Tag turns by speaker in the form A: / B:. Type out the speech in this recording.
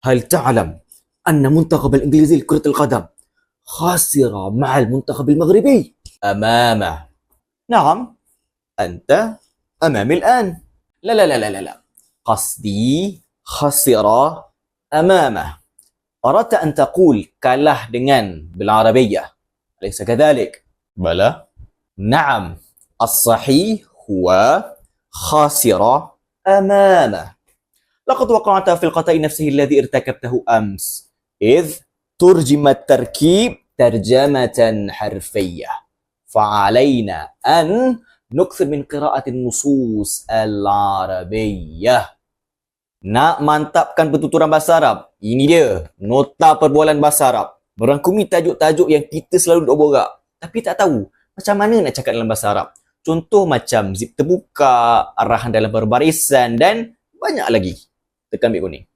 A: هل تعلم أن منتخب الإنجليزي لكرة القدم خسر مع المنتخب المغربي أمامه؟ نعم، أنت أمامي الآن. لا لا لا لا لا، قصدي خسر أمامه. أردت أن تقول kalah dengan بالعربية، أليس كذلك؟ بلى. نعم، الصحيح هو خسر أمامه. لقد وقعت في الخطأ نفسه الذي ارتكبته أمس، إذ ترجم التركيب ترجمة حرفية، فعلينا أن نكثر من قراءة النصوص العربية. Nak mantapkan pentuturan bahasa Arab, ini dia, nota perbualan bahasa Arab. Merangkumi tajuk-tajuk yang kita selalu duk borak, tapi tak tahu macam mana nak cakap dalam bahasa Arab. Contoh macam zip terbuka, arahan dalam berbarisan dan banyak lagi. Tekan beg kuning.